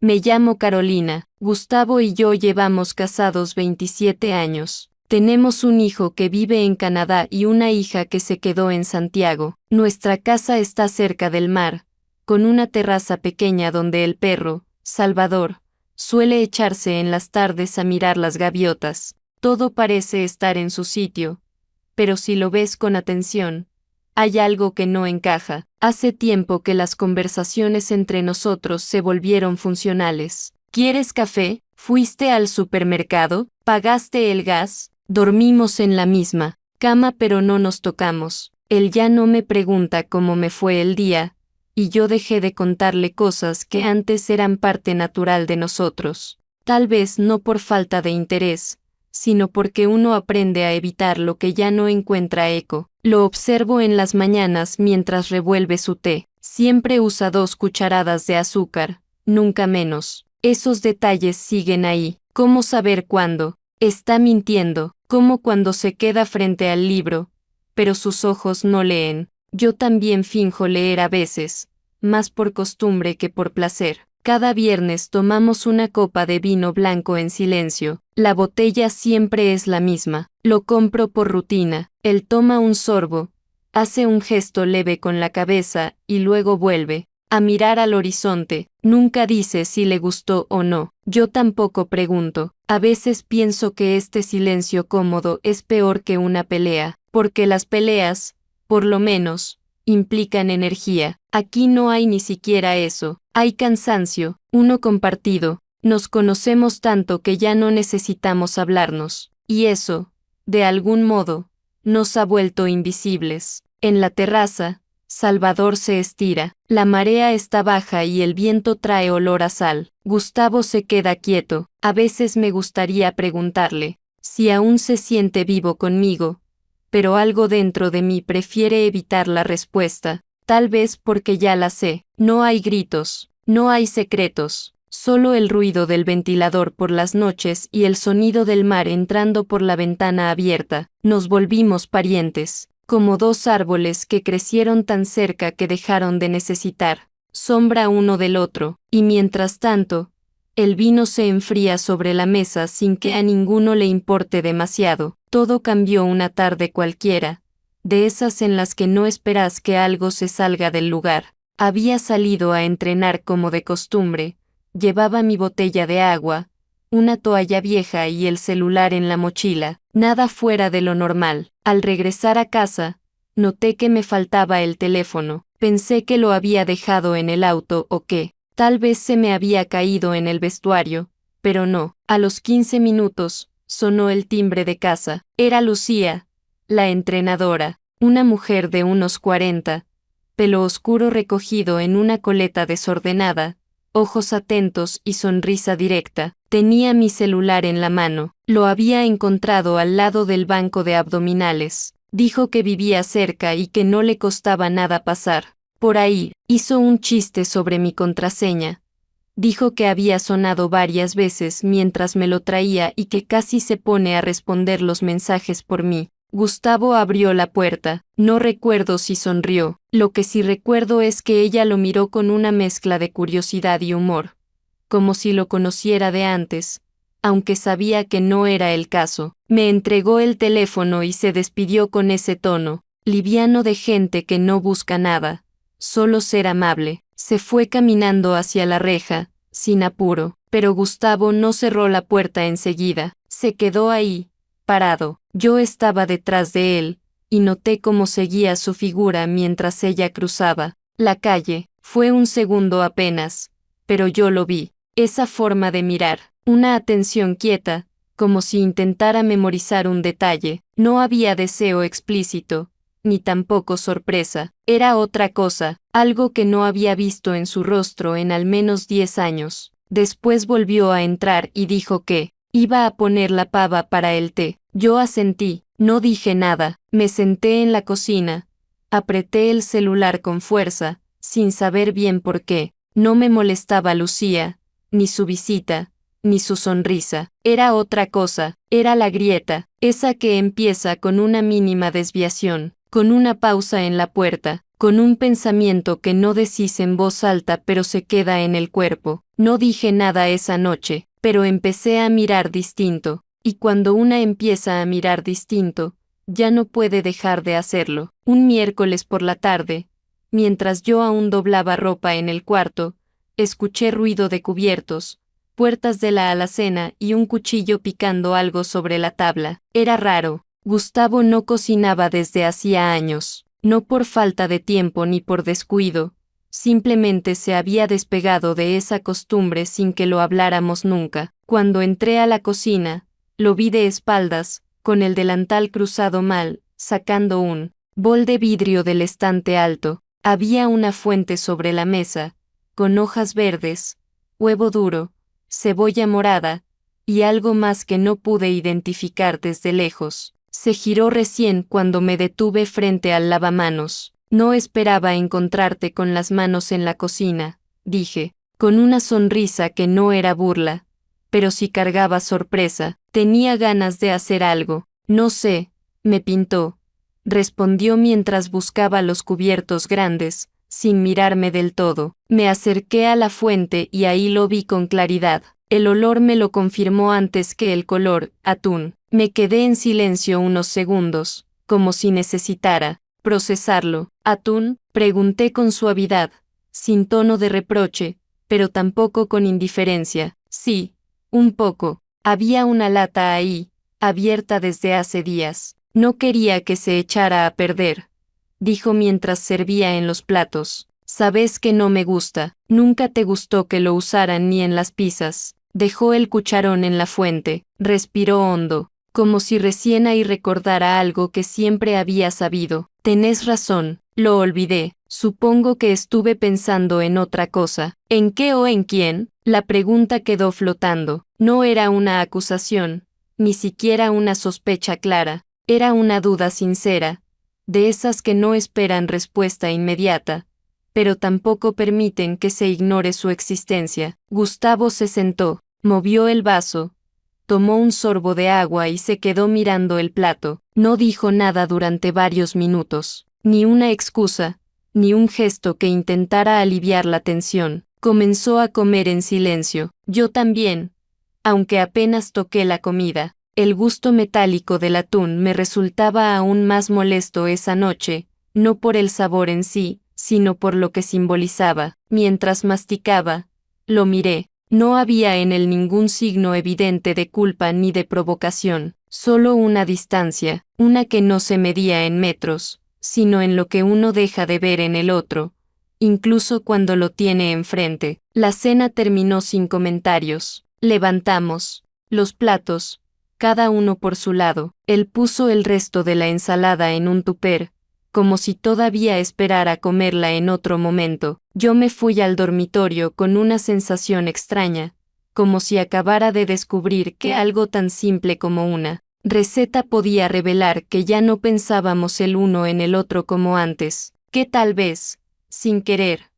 Me llamo Carolina. Gustavo y yo llevamos casados 27 años. Tenemos un hijo que vive en Canadá y una hija que se quedó en Santiago. Nuestra casa está cerca del mar, con una terraza pequeña donde el perro, Salvador, suele echarse en las tardes a mirar las gaviotas. Todo parece estar en su sitio, pero si lo ves con atención, hay algo que no encaja. Hace tiempo que las conversaciones entre nosotros se volvieron funcionales. ¿Quieres café? ¿Fuiste al supermercado? ¿Pagaste el gas? Dormimos en la misma cama pero no nos tocamos. Él ya no me pregunta cómo me fue el día, y yo dejé de contarle cosas que antes eran parte natural de nosotros. Tal vez no por falta de interés, sino porque uno aprende a evitar lo que ya no encuentra eco. Lo observo en las mañanas mientras revuelve su té. Siempre usa 2 cucharadas de azúcar, nunca menos. Esos detalles siguen ahí. ¿Cómo saber cuándo está mintiendo? Como cuando se queda frente al libro, pero sus ojos no leen. Yo también finjo leer a veces, más por costumbre que por placer. Cada viernes tomamos una copa de vino blanco en silencio. La botella siempre es la misma. Lo compro por rutina. Él toma un sorbo, hace un gesto leve con la cabeza y luego vuelve a mirar al horizonte. Nunca dice si le gustó o no. Yo tampoco pregunto. A veces pienso que este silencio cómodo es peor que una pelea, porque las peleas, por lo menos, implican energía. Aquí no hay ni siquiera eso. Hay cansancio, uno compartido. Nos conocemos tanto que ya no necesitamos hablarnos. Y eso, de algún modo, nos ha vuelto invisibles. En la terraza, Salvador se estira. La marea está baja y el viento trae olor a sal. Gustavo se queda quieto. A veces me gustaría preguntarle si aún se siente vivo conmigo, pero algo dentro de mí prefiere evitar la respuesta. Tal vez porque ya la sé. No hay gritos, no hay secretos, solo el ruido del ventilador por las noches y el sonido del mar entrando por la ventana abierta. Nos volvimos parientes, como 2 árboles que crecieron tan cerca que dejaron de necesitar sombra uno del otro, y mientras tanto, el vino se enfría sobre la mesa sin que a ninguno le importe demasiado. Todo cambió una tarde cualquiera, de esas en las que no esperas que algo se salga del lugar. Había salido a entrenar como de costumbre, llevaba mi botella de agua, una toalla vieja y el celular en la mochila, nada fuera de lo normal. Al regresar a casa, noté que me faltaba el teléfono. Pensé que lo había dejado en el auto o que, tal vez se me había caído en el vestuario, pero no. A los 15 minutos, sonó el timbre de casa. Era Lucía, la entrenadora, una mujer de unos 40, pelo oscuro recogido en una coleta desordenada, ojos atentos y sonrisa directa. Tenía mi celular en la mano. Lo había encontrado al lado del banco de abdominales. Dijo que vivía cerca y que no le costaba nada pasar por ahí. Hizo un chiste sobre mi contraseña. Dijo que había sonado varias veces mientras me lo traía y que casi se pone a responder los mensajes por mí. Gustavo abrió la puerta. No recuerdo si sonrió. Lo que sí recuerdo es que ella lo miró con una mezcla de curiosidad y humor, como si lo conociera de antes, aunque sabía que no era el caso. Me entregó el teléfono y se despidió con ese tono liviano de gente que no busca nada, solo ser amable. Se fue caminando hacia la reja, sin apuro, pero Gustavo no cerró la puerta enseguida. Se quedó ahí, parado. Yo estaba detrás de él, y noté cómo seguía su figura mientras ella cruzaba la calle. Fue un segundo apenas, pero yo lo vi. Esa forma de mirar, una atención quieta, como si intentara memorizar un detalle. No había deseo explícito, ni tampoco sorpresa. Era otra cosa, algo que no había visto en su rostro en al menos 10 años. Después volvió a entrar y dijo que iba a poner la pava para el té. Yo asentí, no dije nada. Me senté en la cocina, apreté el celular con fuerza, sin saber bien por qué. No me molestaba Lucía, ni su visita, ni su sonrisa. Era otra cosa, era la grieta, esa que empieza con una mínima desviación, con una pausa en la puerta, con un pensamiento que no decís en voz alta pero se queda en el cuerpo. No dije nada esa noche, pero empecé a mirar distinto, y cuando una empieza a mirar distinto, ya no puede dejar de hacerlo. Un miércoles por la tarde, mientras yo aún doblaba ropa en el cuarto, escuché ruido de cubiertos, puertas de la alacena y un cuchillo picando algo sobre la tabla. Era raro. Gustavo no cocinaba desde hacía años, no por falta de tiempo ni por descuido, simplemente se había despegado de esa costumbre sin que lo habláramos nunca. Cuando entré a la cocina, lo vi de espaldas, con el delantal cruzado mal, sacando un bol de vidrio del estante alto. Había una fuente sobre la mesa, con hojas verdes, huevo duro, cebolla morada, y algo más que no pude identificar desde lejos. Se giró recién cuando me detuve frente al lavamanos. No esperaba encontrarte con las manos en la cocina, dije, con una sonrisa que no era burla, pero sí cargaba sorpresa. Tenía ganas de hacer algo. No sé, me pintó, respondió mientras buscaba los cubiertos grandes, sin mirarme del todo. Me acerqué a la fuente y ahí lo vi con claridad. El olor me lo confirmó antes que el color, atún. Me quedé en silencio unos segundos, como si necesitara procesarlo. ¿Atún?, pregunté con suavidad, sin tono de reproche, pero tampoco con indiferencia. Sí, un poco. Había una lata ahí, abierta desde hace días. No quería que se echara a perder, dijo mientras servía en los platos. Sabes que no me gusta. Nunca te gustó que lo usaran ni en las pizzas. Dejó el cucharón en la fuente, respiró hondo, como si recién ahí recordara algo que siempre había sabido. Tenés razón, lo olvidé. Supongo que estuve pensando en otra cosa. ¿En qué o en quién? La pregunta quedó flotando. No era una acusación, ni siquiera una sospecha clara. Era una duda sincera, de esas que no esperan respuesta inmediata, pero tampoco permiten que se ignore su existencia. Gustavo se sentó, movió el vaso, tomó un sorbo de agua y se quedó mirando el plato. No dijo nada durante varios minutos, ni una excusa, ni un gesto que intentara aliviar la tensión. Comenzó a comer en silencio. Yo también, aunque apenas toqué la comida. El gusto metálico del atún me resultaba aún más molesto esa noche, no por el sabor en sí, sino por lo que simbolizaba. Mientras masticaba, lo miré. No había en él ningún signo evidente de culpa ni de provocación, solo una distancia, una que no se medía en metros, sino en lo que uno deja de ver en el otro, incluso cuando lo tiene enfrente. La cena terminó sin comentarios. Levantamos los platos, cada uno por su lado. Él puso el resto de la ensalada en un tupper, como si todavía esperara comerla en otro momento. Yo me fui al dormitorio con una sensación extraña, como si acabara de descubrir que algo tan simple como una receta podía revelar que ya no pensábamos el uno en el otro como antes, que tal vez, sin querer,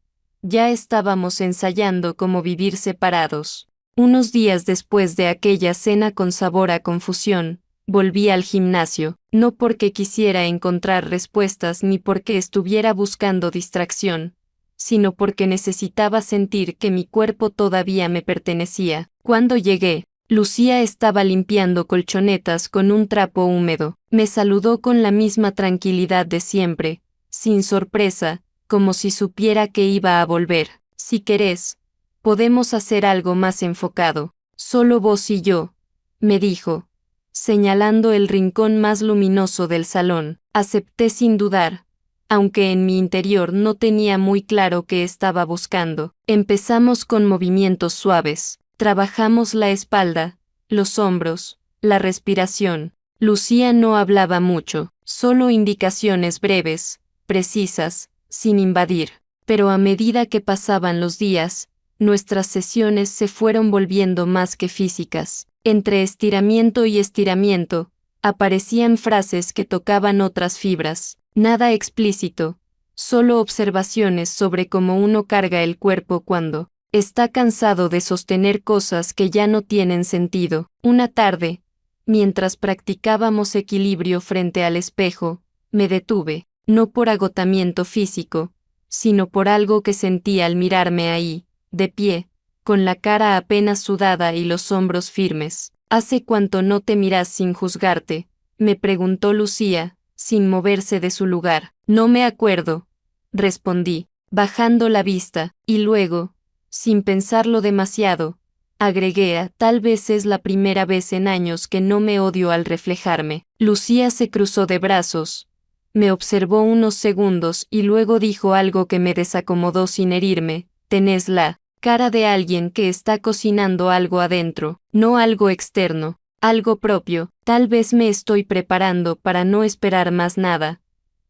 ya estábamos ensayando cómo vivir separados. Unos días después de aquella cena con sabor a confusión, volví al gimnasio, no porque quisiera encontrar respuestas ni porque estuviera buscando distracción, sino porque necesitaba sentir que mi cuerpo todavía me pertenecía. Cuando llegué, Lucía estaba limpiando colchonetas con un trapo húmedo. Me saludó con la misma tranquilidad de siempre, sin sorpresa, como si supiera que iba a volver. Si querés, podemos hacer algo más enfocado. Solo vos y yo, me dijo, señalando el rincón más luminoso del salón. Acepté sin dudar, aunque en mi interior no tenía muy claro qué estaba buscando. Empezamos con movimientos suaves. Trabajamos la espalda, los hombros, la respiración. Lucía no hablaba mucho, solo indicaciones breves, precisas, sin invadir. Pero a medida que pasaban los días, nuestras sesiones se fueron volviendo más que físicas. Entre estiramiento y estiramiento, aparecían frases que tocaban otras fibras. Nada explícito, solo observaciones sobre cómo uno carga el cuerpo cuando está cansado de sostener cosas que ya no tienen sentido. Una tarde, mientras practicábamos equilibrio frente al espejo, me detuve. no por agotamiento físico, sino por algo que sentí al mirarme ahí, de pie, con la cara apenas sudada y los hombros firmes. ¿Hace cuánto no te miras sin juzgarte?, me preguntó Lucía, sin moverse de su lugar. No me acuerdo, respondí, bajando la vista, y luego, sin pensarlo demasiado, agregué: tal vez es la primera vez en años que no me odio al reflejarme. Lucía se cruzó de brazos, me observó unos segundos y luego dijo algo que me desacomodó sin herirme: tenés la cara de alguien que está cocinando algo adentro, no algo externo, algo propio. Tal vez me estoy preparando para no esperar más nada,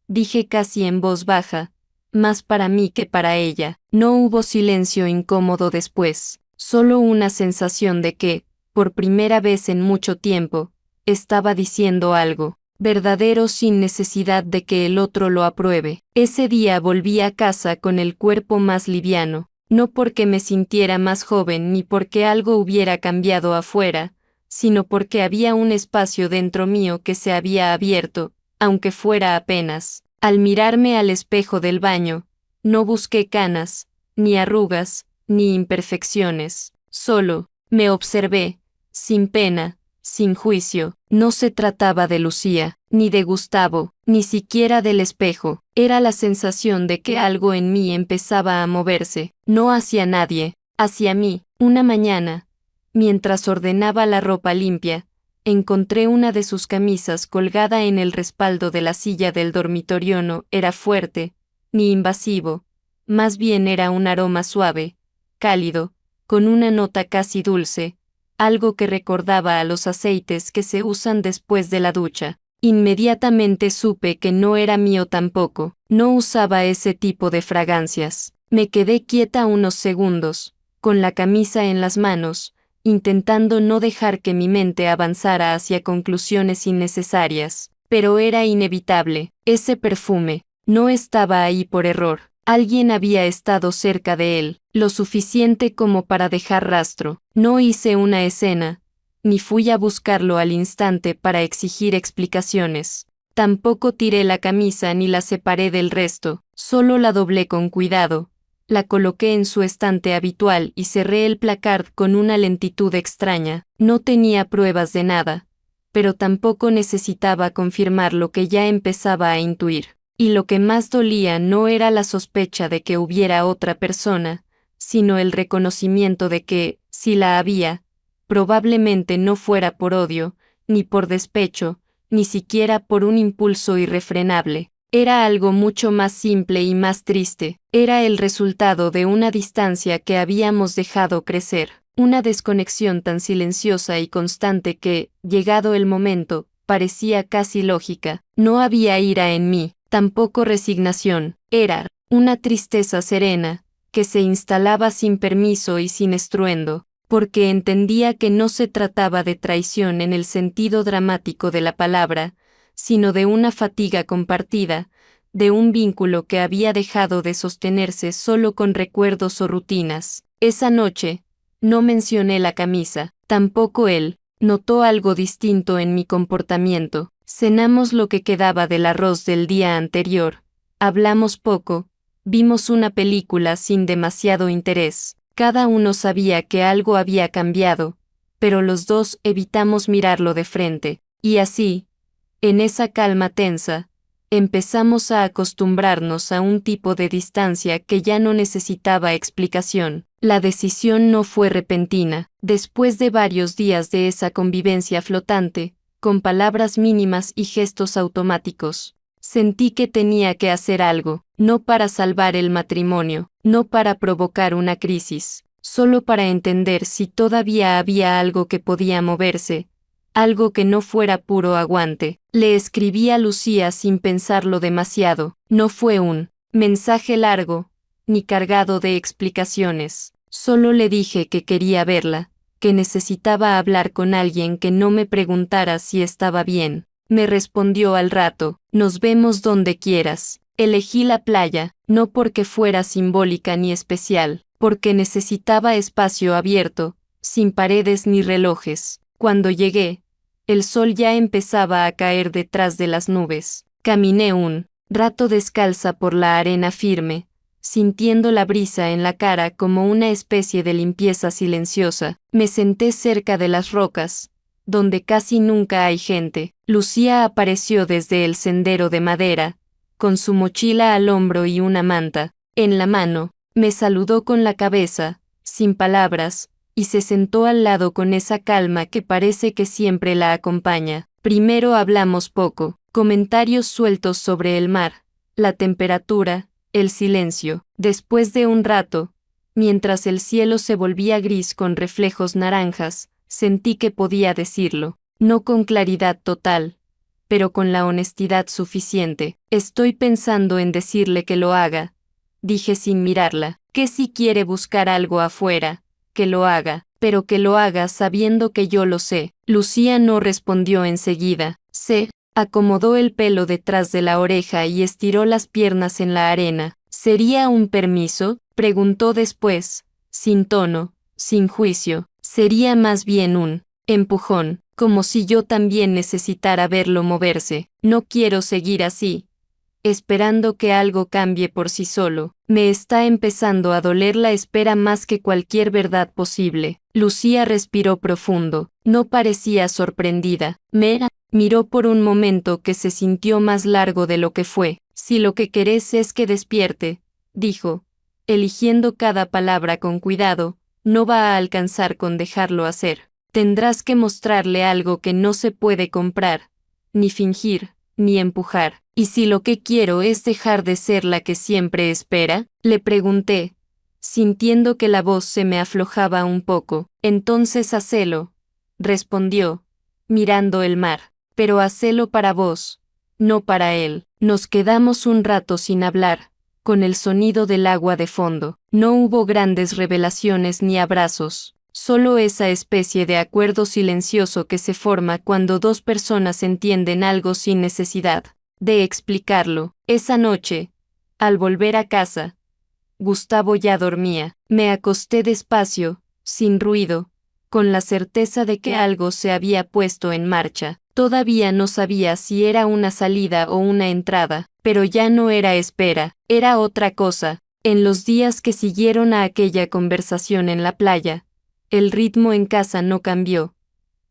dije casi en voz baja, más para mí que para ella. No hubo silencio incómodo después, solo una sensación de que, por primera vez en mucho tiempo, estaba diciendo algo verdadero sin necesidad de que el otro lo apruebe. Ese día volví a casa con el cuerpo más liviano, no porque me sintiera más joven ni porque algo hubiera cambiado afuera, sino porque había un espacio dentro mío que se había abierto, aunque fuera apenas. Al mirarme al espejo del baño, no busqué canas, ni arrugas, ni imperfecciones, solo me observé, sin pena, sin juicio. No se trataba de Lucía, ni de Gustavo, ni siquiera del espejo. Era la sensación de que algo en mí empezaba a moverse, no hacia nadie, hacia mí. Una mañana, mientras ordenaba la ropa limpia, encontré una de sus camisas colgada en el respaldo de la silla del dormitorio. No era fuerte, ni invasivo, más bien era un aroma suave, cálido, con una nota casi dulce, algo que recordaba a los aceites que se usan después de la ducha. Inmediatamente supe que no era mío tampoco, no usaba ese tipo de fragancias. Me quedé quieta unos segundos, con la camisa en las manos, intentando no dejar que mi mente avanzara hacia conclusiones innecesarias. Pero era inevitable. Ese perfume no estaba ahí por error. Alguien había estado cerca de él, lo suficiente como para dejar rastro. No hice una escena, ni fui a buscarlo al instante para exigir explicaciones. Tampoco tiré la camisa ni la separé del resto, solo la doblé con cuidado, la coloqué en su estante habitual y cerré el placard con una lentitud extraña. No tenía pruebas de nada, pero tampoco necesitaba confirmar lo que ya empezaba a intuir. Y lo que más dolía no era la sospecha de que hubiera otra persona, sino el reconocimiento de que, si la había, probablemente no fuera por odio, ni por despecho, ni siquiera por un impulso irrefrenable. Era algo mucho más simple y más triste. Era el resultado de una distancia que habíamos dejado crecer, una desconexión tan silenciosa y constante que, llegado el momento, parecía casi lógica. No había ira en mí, tampoco resignación. Era una tristeza serena, que se instalaba sin permiso y sin estruendo, porque entendía que no se trataba de traición en el sentido dramático de la palabra, sino de una fatiga compartida, de un vínculo que había dejado de sostenerse solo con recuerdos o rutinas. Esa noche, no mencioné la camisa, tampoco él. Notó algo distinto en mi comportamiento. Cenamos lo que quedaba del arroz del día anterior, hablamos poco, vimos una película sin demasiado interés. Cada uno sabía que algo había cambiado, pero los dos evitamos mirarlo de frente, y así, en esa calma tensa, empezamos a acostumbrarnos a un tipo de distancia que ya no necesitaba explicación. La decisión no fue repentina. Después de varios días de esa convivencia flotante, con palabras mínimas y gestos automáticos, sentí que tenía que hacer algo, no para salvar el matrimonio, no para provocar una crisis, solo para entender si todavía había algo que podía moverse, algo que no fuera puro aguante. Le escribí a Lucía sin pensarlo demasiado. No fue un mensaje largo, ni cargado de explicaciones. Solo le dije que quería verla, que necesitaba hablar con alguien que no me preguntara si estaba bien. Me respondió al rato: nos vemos donde quieras. Elegí la playa, no porque fuera simbólica ni especial, porque necesitaba espacio abierto, sin paredes ni relojes. Cuando llegué, el sol ya empezaba a caer detrás de las nubes. Caminé un rato descalza por la arena firme, sintiendo la brisa en la cara como una especie de limpieza silenciosa. Me senté cerca de las rocas, donde casi nunca hay gente. Lucía apareció desde el sendero de madera, con su mochila al hombro y una manta en la mano. Me saludó con la cabeza, sin palabras, y se sentó al lado con esa calma que parece que siempre la acompaña. Primero hablamos poco, comentarios sueltos sobre el mar, la temperatura, el silencio. Después de un rato, mientras el cielo se volvía gris con reflejos naranjas, sentí que podía decirlo, no con claridad total, pero con la honestidad suficiente. Estoy pensando en decirle que lo haga, dije sin mirarla, que si quiere buscar algo afuera, que lo haga, pero que lo haga sabiendo que yo lo sé. Lucía no respondió enseguida. Se acomodó el pelo detrás de la oreja y estiró las piernas en la arena. ¿Sería un permiso?, preguntó después, sin tono, sin juicio. Sería más bien un empujón, como si yo también necesitara verlo moverse. No quiero seguir así, esperando que algo cambie por sí solo. Me está empezando a doler la espera más que cualquier verdad posible. Lucía respiró profundo. No parecía sorprendida. Me miró por un momento que se sintió más largo de lo que fue. Si lo que querés es que despierte, dijo, eligiendo cada palabra con cuidado, no va a alcanzar con dejarlo hacer. Tendrás que mostrarle algo que no se puede comprar, ni fingir, ni empujar. ¿Y si lo que quiero es dejar de ser la que siempre espera?, le pregunté, sintiendo que la voz se me aflojaba un poco. Entonces hacelo, respondió, mirando el mar. Pero hacelo para vos, no para él. Nos quedamos un rato sin hablar, con el sonido del agua de fondo. No hubo grandes revelaciones ni abrazos, solo esa especie de acuerdo silencioso que se forma cuando dos personas entienden algo sin necesidad de explicarlo. Esa noche, al volver a casa, Gustavo ya dormía. Me acosté despacio, sin ruido, con la certeza de que algo se había puesto en marcha. Todavía no sabía si era una salida o una entrada, pero ya no era espera, era otra cosa. En los días que siguieron a aquella conversación en la playa, el ritmo en casa no cambió,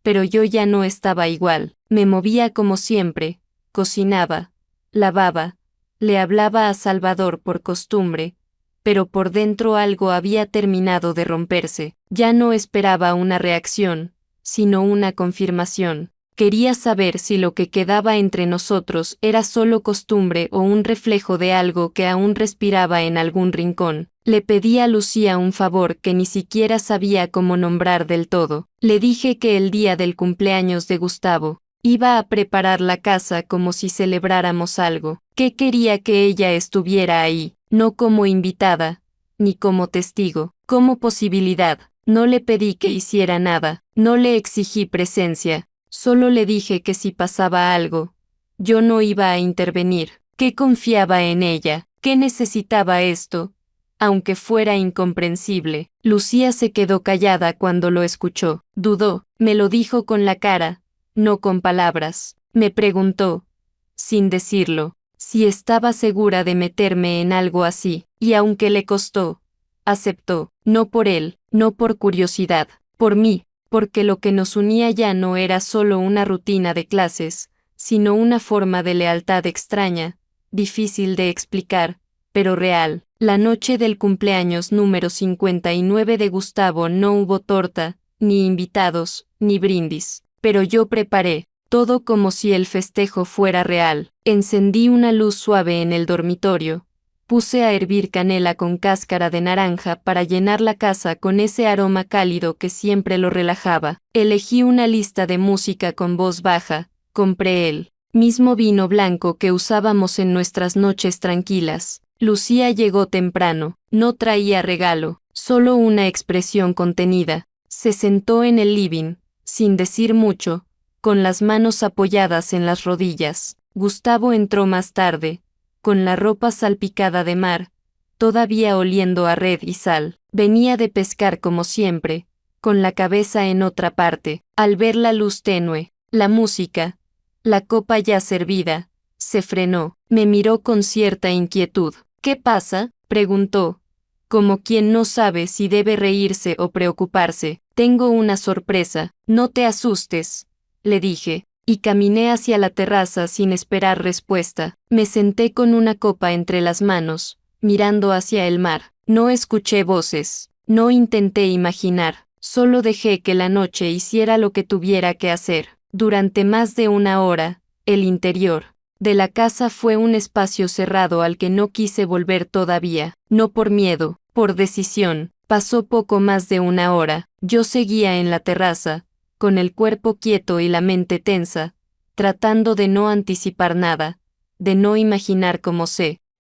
pero yo ya no estaba igual. Me movía como siempre, cocinaba, lavaba, le hablaba a Salvador por costumbre, pero por dentro algo había terminado de romperse. Ya no esperaba una reacción, sino una confirmación. Quería saber si lo que quedaba entre nosotros era solo costumbre o un reflejo de algo que aún respiraba en algún rincón. Le pedí a Lucía un favor que ni siquiera sabía cómo nombrar del todo. Le dije que el día del cumpleaños de Gustavo, iba a preparar la casa como si celebráramos algo, que quería que ella estuviera ahí, no como invitada, ni como testigo, como posibilidad. No le pedí que hiciera nada, no le exigí presencia. Solo le dije que si pasaba algo, yo no iba a intervenir, que confiaba en ella, que necesitaba esto, aunque fuera incomprensible. Lucía se quedó callada cuando lo escuchó. Dudó, me lo dijo con la cara, no con palabras. Me preguntó, sin decirlo, si estaba segura de meterme en algo así, y aunque le costó, aceptó, no por él, no por curiosidad, por mí, porque lo que nos unía ya no era solo una rutina de clases, sino una forma de lealtad extraña, difícil de explicar, pero real. La noche del cumpleaños número 59 de Gustavo no hubo torta, ni invitados, ni brindis, pero yo preparé todo como si el festejo fuera real. Encendí una luz suave en el dormitorio. Puse a hervir canela con cáscara de naranja para llenar la casa con ese aroma cálido que siempre lo relajaba. Elegí una lista de música con voz baja. Compré el mismo vino blanco que usábamos en nuestras noches tranquilas. Lucía llegó temprano. No traía regalo, solo una expresión contenida. Se sentó en el living, sin decir mucho, con las manos apoyadas en las rodillas. Gustavo entró más tarde, con la ropa salpicada de mar, todavía oliendo a red y sal. Venía de pescar como siempre, con la cabeza en otra parte. Al ver la luz tenue, la música, la copa ya servida, Se frenó, me miró con cierta inquietud. ¿Qué pasa?, preguntó, como quien no sabe si debe reírse o preocuparse. Tengo una sorpresa, no te asustes, le dije, y caminé hacia la terraza sin esperar respuesta. Me senté con una copa entre las manos, mirando hacia el mar. No escuché voces, no intenté imaginar, solo dejé que la noche hiciera lo que tuviera que hacer. Durante más de una hora, el interior de la casa fue un espacio cerrado al que no quise volver todavía, no por miedo, por decisión. Pasó poco más de una hora, yo seguía en la terraza, con el cuerpo quieto y la mente tensa, tratando de no anticipar nada, de no imaginar cómo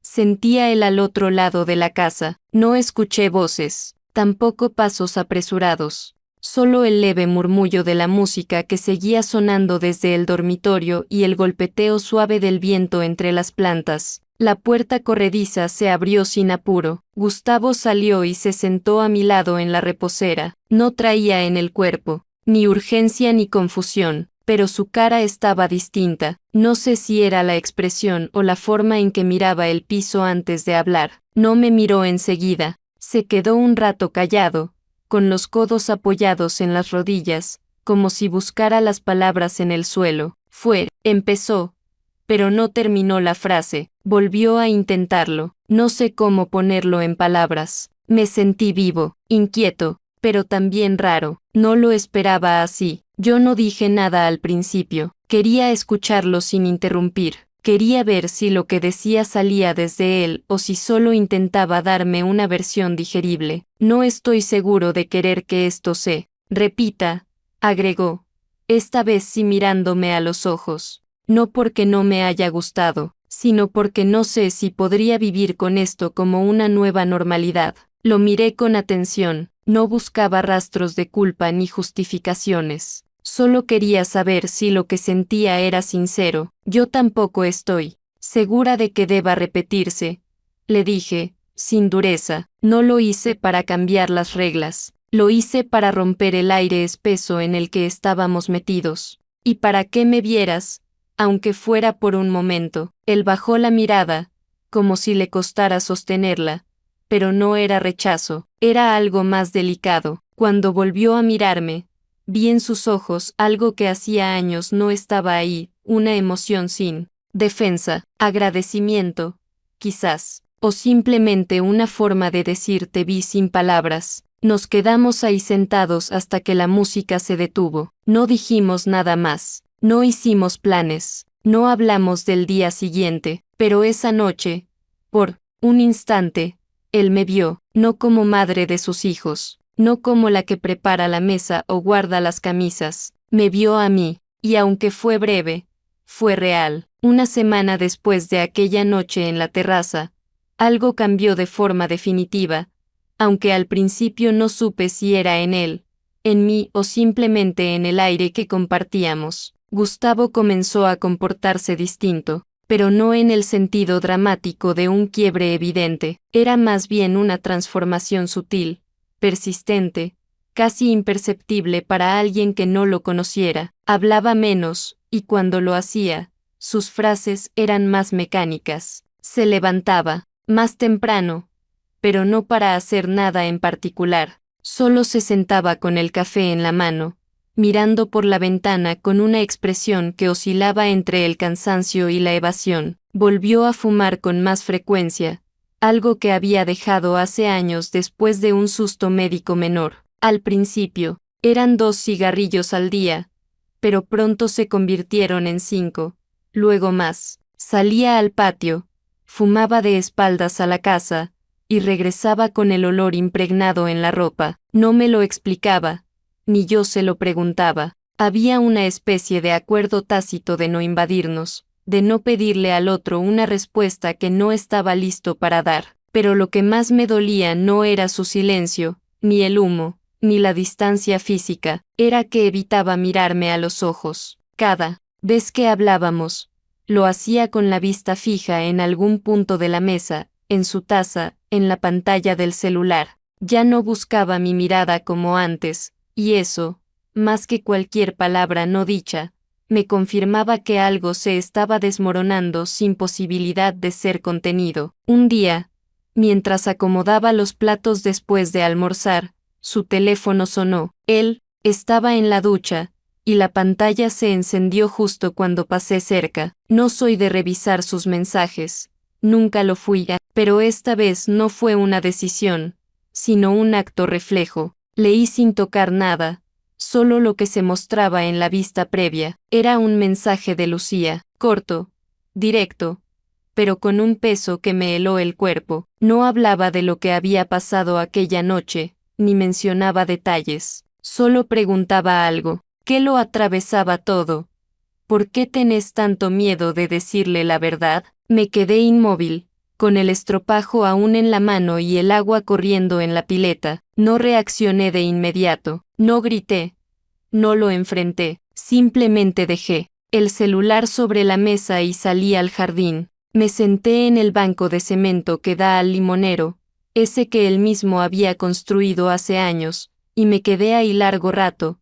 sentía él al otro lado de la casa. No escuché voces, tampoco pasos apresurados, solo el leve murmullo de la música que seguía sonando desde el dormitorio y el golpeteo suave del viento entre las plantas. La puerta corrediza se abrió sin apuro. Gustavo salió y se sentó a mi lado en la reposera. No traía en el cuerpo ni urgencia ni confusión, pero su cara estaba distinta. No sé si era la expresión o la forma en que miraba el piso antes de hablar. No me miró enseguida. Se quedó un rato callado, con los codos apoyados en las rodillas, como si buscara las palabras en el suelo. Empezó, pero no terminó la frase. Volvió a intentarlo. No sé cómo ponerlo en palabras. Me sentí vivo, inquieto, pero también raro. No lo esperaba así. Yo no dije nada al principio. Quería escucharlo sin interrumpir. Quería ver si lo que decía salía desde él o si solo intentaba darme una versión digerible. No estoy seguro de querer que esto se repita, agregó, esta vez sí mirándome a los ojos. No porque no me haya gustado, sino porque no sé si podría vivir con esto como una nueva normalidad. Lo miré con atención, no buscaba rastros de culpa ni justificaciones. Solo quería saber si lo que sentía era sincero. Yo tampoco estoy segura de que deba repetirse, le dije, sin dureza. No lo hice para cambiar las reglas, lo hice para romper el aire espeso en el que estábamos metidos. ¿Y para que me vieras? Aunque fuera por un momento. Él bajó la mirada, como si le costara sostenerla, pero no era rechazo, era algo más delicado. Cuando volvió a mirarme, vi en sus ojos algo que hacía años no estaba ahí, una emoción sin defensa, agradecimiento, quizás, o simplemente una forma de decir te vi sin palabras. Nos quedamos ahí sentados hasta que la música se detuvo. No dijimos nada más, no hicimos planes, no hablamos del día siguiente, pero esa noche, por un instante, él me vio, no como madre de sus hijos, no como la que prepara la mesa o guarda las camisas, me vio a mí, y aunque fue breve, fue real. Una semana después de aquella noche en la terraza, algo cambió de forma definitiva, aunque al principio no supe si era en él, en mí o simplemente en el aire que compartíamos. Gustavo comenzó a comportarse distinto, pero no en el sentido dramático de un quiebre evidente, era más bien una transformación sutil, persistente, casi imperceptible para alguien que no lo conociera. Hablaba menos, y cuando lo hacía, sus frases eran más mecánicas. Se levantaba, más temprano, pero no para hacer nada en particular. Solo se sentaba con el café en la mano, mirando por la ventana con una expresión que oscilaba entre el cansancio y la evasión. Volvió a fumar con más frecuencia, algo que había dejado hace años después de un susto médico menor. Al principio, eran 2 cigarrillos al día, pero pronto se convirtieron en 5, luego más. Salía al patio, fumaba de espaldas a la casa, y regresaba con el olor impregnado en la ropa. No me lo explicaba, ni yo se lo preguntaba. Había una especie de acuerdo tácito de no invadirnos, de no pedirle al otro una respuesta que no estaba listo para dar. Pero lo que más me dolía no era su silencio, ni el humo, ni la distancia física, era que evitaba mirarme a los ojos. Cada vez que hablábamos, lo hacía con la vista fija en algún punto de la mesa, en su taza, en la pantalla del celular. Ya no buscaba mi mirada como antes, y eso, más que cualquier palabra no dicha, me confirmaba que algo se estaba desmoronando sin posibilidad de ser contenido. Un día, mientras acomodaba los platos después de almorzar, su teléfono sonó. Él estaba en la ducha, y la pantalla se encendió justo cuando pasé cerca. No soy de revisar sus mensajes, nunca lo fui, pero esta vez no fue una decisión, sino un acto reflejo. Leí sin tocar nada, solo lo que se mostraba en la vista previa. Era un mensaje de Lucía, corto, directo, pero con un peso que me heló el cuerpo. No hablaba de lo que había pasado aquella noche, ni mencionaba detalles. Solo preguntaba algo. ¿Qué lo atravesaba todo? ¿Por qué tenés tanto miedo de decirle la verdad? Me quedé inmóvil, con el estropajo aún en la mano y el agua corriendo en la pileta. No reaccioné de inmediato, no grité, no lo enfrenté, simplemente dejé el celular sobre la mesa y salí al jardín. Me senté en el banco de cemento que da al limonero, ese que él mismo había construido hace años, y me quedé ahí largo rato,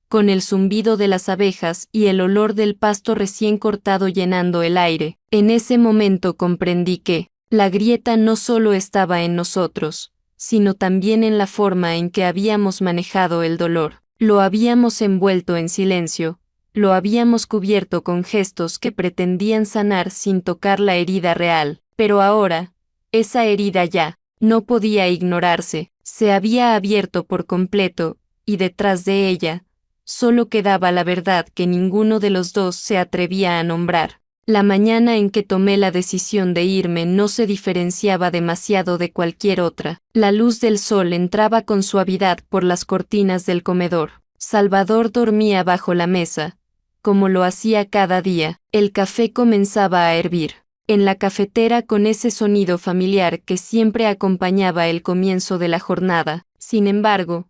con el zumbido de las abejas y el olor del pasto recién cortado llenando el aire. En ese momento comprendí que la grieta no solo estaba en nosotros, sino también en la forma en que habíamos manejado el dolor. Lo habíamos envuelto en silencio, lo habíamos cubierto con gestos que pretendían sanar sin tocar la herida real, pero ahora, esa herida ya no podía ignorarse, se había abierto por completo, y detrás de ella, solo quedaba la verdad que ninguno de los dos se atrevía a nombrar. La mañana en que tomé la decisión de irme no se diferenciaba demasiado de cualquier otra. La luz del sol entraba con suavidad por las cortinas del comedor. Salvador dormía bajo la mesa, como lo hacía cada día. El café comenzaba a hervir en la cafetera con ese sonido familiar que siempre acompañaba el comienzo de la jornada. Sin embargo,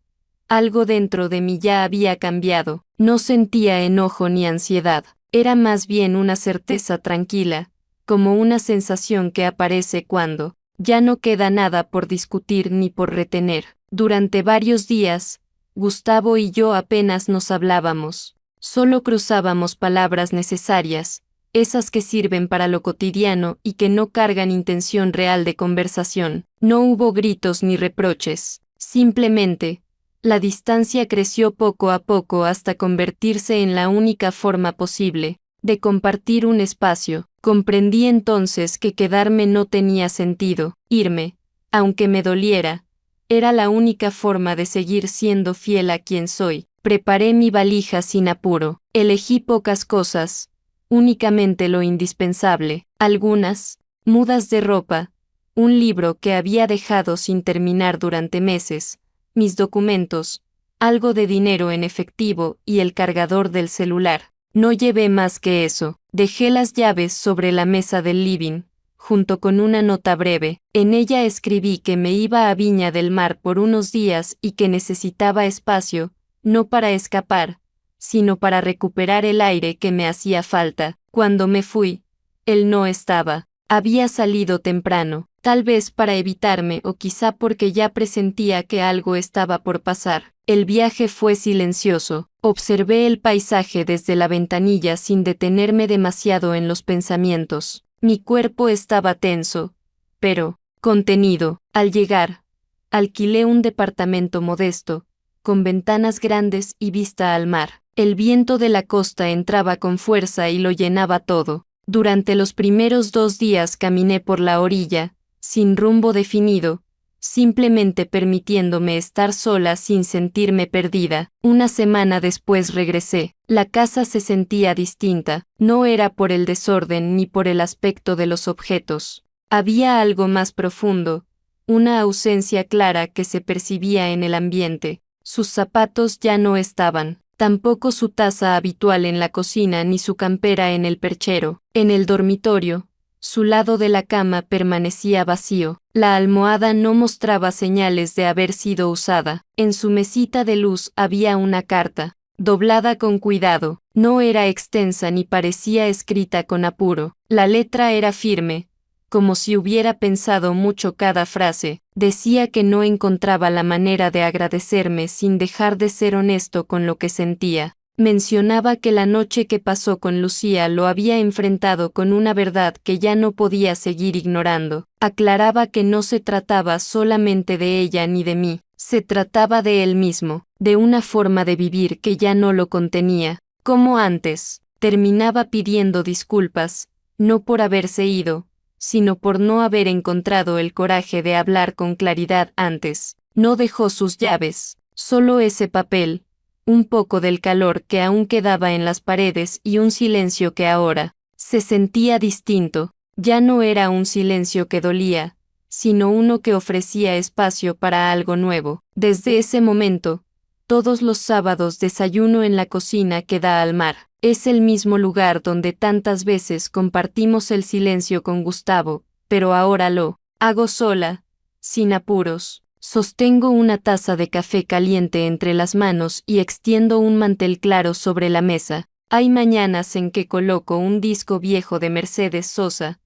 algo dentro de mí ya había cambiado. No sentía enojo ni ansiedad. Era más bien una certeza tranquila, como una sensación que aparece cuando ya no queda nada por discutir ni por retener. Durante varios días, Gustavo y yo apenas nos hablábamos. Solo cruzábamos palabras necesarias, esas que sirven para lo cotidiano y que no cargan intención real de conversación. No hubo gritos ni reproches. Simplemente, la distancia creció poco a poco hasta convertirse en la única forma posible de compartir un espacio. Comprendí entonces que quedarme no tenía sentido. Irme, aunque me doliera, era la única forma de seguir siendo fiel a quien soy. Preparé mi valija sin apuro. Elegí pocas cosas, únicamente lo indispensable, algunas mudas de ropa, un libro que había dejado sin terminar durante meses, mis documentos, algo de dinero en efectivo y el cargador del celular. No llevé más que eso. Dejé las llaves sobre la mesa del living, junto con una nota breve. En ella escribí que me iba a Viña del Mar por unos días y que necesitaba espacio, no para escapar, sino para recuperar el aire que me hacía falta. Cuando me fui, él no estaba. Había salido temprano, tal vez para evitarme o quizá porque ya presentía que algo estaba por pasar. El viaje fue silencioso. Observé el paisaje desde la ventanilla sin detenerme demasiado en los pensamientos. Mi cuerpo estaba tenso, pero contenido. Al llegar, alquilé un departamento modesto, con ventanas grandes y vista al mar. El viento de la costa entraba con fuerza y lo llenaba todo. Durante los primeros 2 días caminé por la orilla, sin rumbo definido, simplemente permitiéndome estar sola sin sentirme perdida. Una semana después regresé. La casa se sentía distinta. No era por el desorden ni por el aspecto de los objetos. Había algo más profundo, una ausencia clara que se percibía en el ambiente. Sus zapatos ya no estaban. Tampoco su taza habitual en la cocina ni su campera en el perchero. En el dormitorio, su lado de la cama permanecía vacío. La almohada no mostraba señales de haber sido usada. En su mesita de luz había una carta, doblada con cuidado. No era extensa ni parecía escrita con apuro. La letra era firme, como si hubiera pensado mucho cada frase. Decía que no encontraba la manera de agradecerme sin dejar de ser honesto con lo que sentía. Mencionaba que la noche que pasó con Lucía lo había enfrentado con una verdad que ya no podía seguir ignorando. Aclaraba que no se trataba solamente de ella ni de mí, se trataba de él mismo, de una forma de vivir que ya no lo contenía. Como antes, terminaba pidiendo disculpas, no por haberse ido, sino por no haber encontrado el coraje de hablar con claridad antes. No dejó sus llaves, solo ese papel, un poco del calor que aún quedaba en las paredes y un silencio que ahora se sentía distinto. Ya no era un silencio que dolía, sino uno que ofrecía espacio para algo nuevo. Desde ese momento, todos los sábados desayuno en la cocina que da al mar. Es el mismo lugar donde tantas veces compartimos el silencio con Gustavo, pero ahora lo hago sola, sin apuros. Sostengo una taza de café caliente entre las manos y extiendo un mantel claro sobre la mesa. Hay mañanas en que coloco un disco viejo de Mercedes Sosa,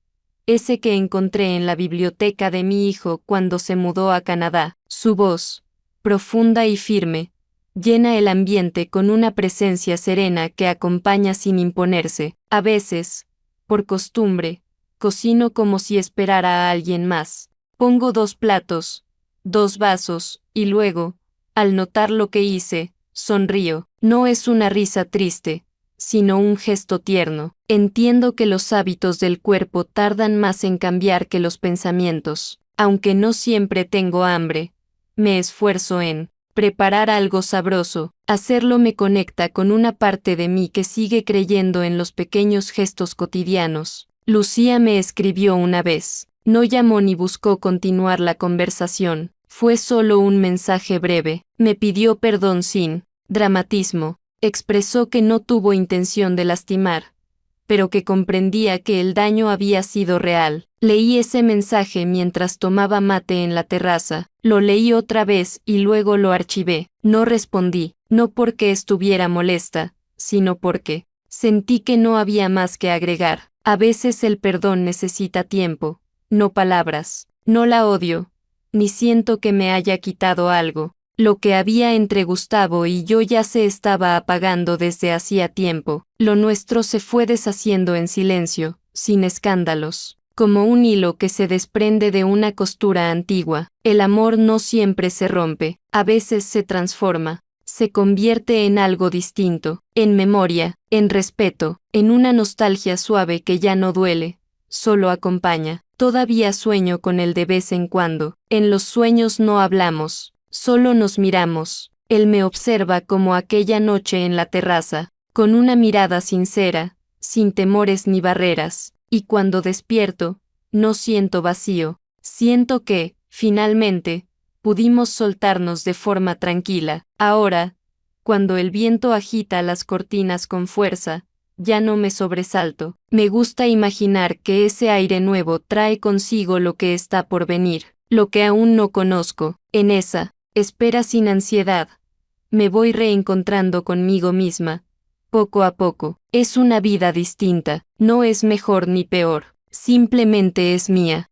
ese que encontré en la biblioteca de mi hijo cuando se mudó a Canadá. Su voz, profunda y firme, llena el ambiente con una presencia serena que acompaña sin imponerse. A veces, por costumbre, cocino como si esperara a alguien más. Pongo 2 platos, 2 vasos, y luego, al notar lo que hice, sonrío. No es una risa triste, sino un gesto tierno. Entiendo que los hábitos del cuerpo tardan más en cambiar que los pensamientos. Aunque no siempre tengo hambre, me esfuerzo en preparar algo sabroso. Hacerlo me conecta con una parte de mí que sigue creyendo en los pequeños gestos cotidianos. Lucía me escribió una vez. No llamó ni buscó continuar la conversación. Fue solo un mensaje breve. Me pidió perdón sin dramatismo. Expresó que no tuvo intención de lastimar, pero que comprendía que el daño había sido real. Leí ese mensaje mientras tomaba mate en la terraza. Lo leí otra vez y luego lo archivé. No respondí, no porque estuviera molesta, sino porque sentí que no había más que agregar. A veces el perdón necesita tiempo, no palabras. No la odio, ni siento que me haya quitado algo. Lo que había entre Gustavo y yo ya se estaba apagando desde hacía tiempo. Lo nuestro se fue deshaciendo en silencio, sin escándalos, como un hilo que se desprende de una costura antigua. El amor no siempre se rompe, a veces se transforma, se convierte en algo distinto, en memoria, en respeto, en una nostalgia suave que ya no duele, solo acompaña. Todavía sueño con él de vez en cuando. En los sueños no hablamos, solo nos miramos. Él me observa como aquella noche en la terraza, con una mirada sincera, sin temores ni barreras, y cuando despierto, no siento vacío, siento que, finalmente, pudimos soltarnos de forma tranquila. Ahora, cuando el viento agita las cortinas con fuerza, ya no me sobresalto. Me gusta imaginar que ese aire nuevo trae consigo lo que está por venir, lo que aún no conozco. En esa espera sin ansiedad, me voy reencontrando conmigo misma, poco a poco. Es una vida distinta, no es mejor ni peor, simplemente es mía.